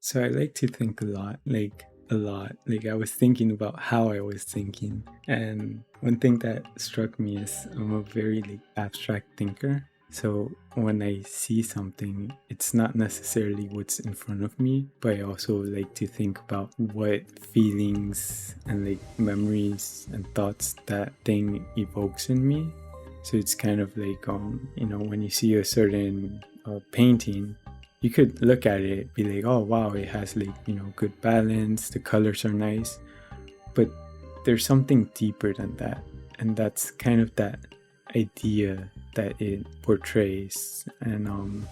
So I like to think a lot, like a lot. Like I was thinking about how I was thinking. And one thing that struck me is I'm a very like abstract thinker. So when I see something, it's not necessarily what's in front of me, but I also like to think about what feelings and like memories and thoughts that thing evokes in me. So it's kind of like when you see a certain painting, you could look at it, be like, oh wow, it has like, good balance, the colors are nice, but there's something deeper than that. And that's kind of that idea that it portrays. And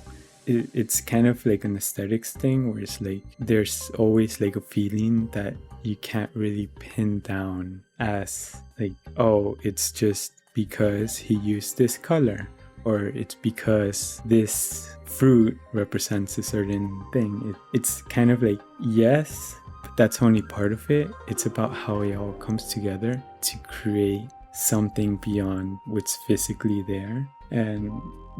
it's kind of like an aesthetics thing where it's like there's always like a feeling that you can't really pin down as like, oh, it's just because he used this color, or it's because this fruit represents a certain thing. It's kind of like, yes, but that's only part of it. It's about how it all comes together to create something beyond what's physically there. And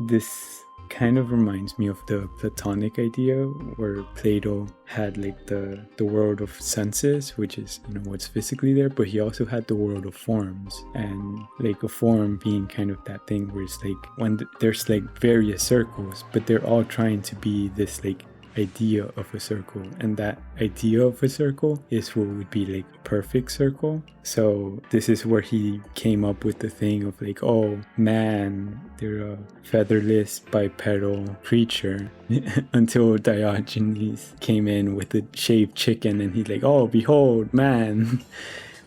this kind of reminds me of the Platonic idea where Plato had like the world of senses, which is what's physically there, but he also had the world of forms, and like a form being kind of that thing where it's like when there's like various circles, but they're all trying to be this like idea of a circle, and that idea of a circle is what would be like a perfect circle. So this is where he came up with the thing of like, oh man, they're a featherless bipedal creature until Diogenes came in with the shaved chicken and he's like, oh behold man.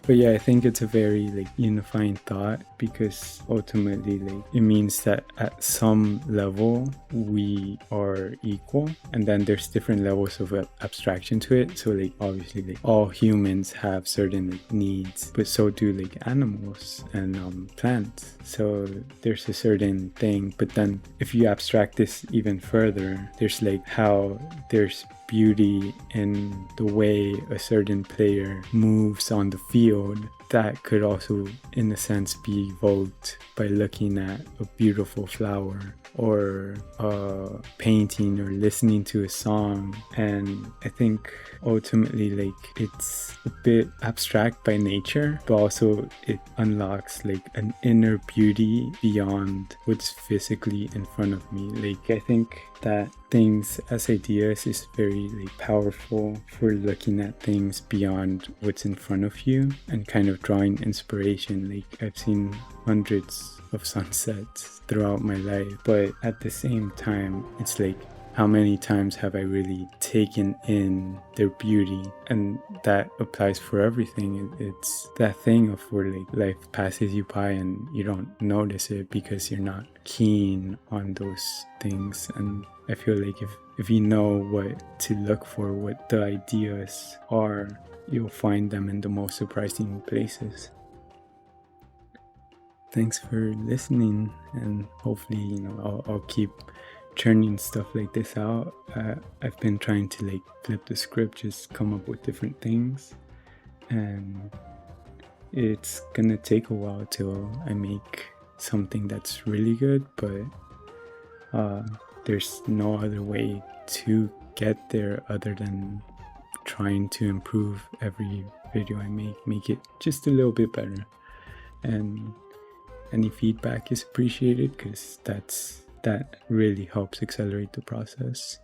But yeah, I think it's a very like unifying thought, because ultimately like it means that at some level we are equal, and then there's different levels of abstraction to it. So like obviously like all humans have certain like needs, but so do like animals and plants. So there's a certain thing, but then if you abstract this even further, there's like how there's beauty in the way a certain player moves on the field that could also in a sense be evoked by looking at a beautiful flower or a painting or listening to a song. And I think ultimately like it's a bit abstract by nature, but also it unlocks like an inner beauty beyond what's physically in front of me. Like I think that things as ideas is very like powerful for looking at things beyond what's in front of you and kind of drawing inspiration. Like I've seen hundreds of sunsets throughout my life, but at the same time it's like, how many times have I really taken in their beauty? And that applies for everything. It's that thing of where like life passes you by and you don't notice it because you're not keen on those things. And I feel like if you know what to look for, what the ideas are, you'll find them in the most surprising places. Thanks for listening, and hopefully I'll keep churning stuff like this out. I've been trying to like flip the script, just come up with different things, and it's gonna take a while till I make something that's really good, but there's no other way to get there other than trying to improve every video I make it just a little bit better. And any feedback is appreciated, because that really helps accelerate the process.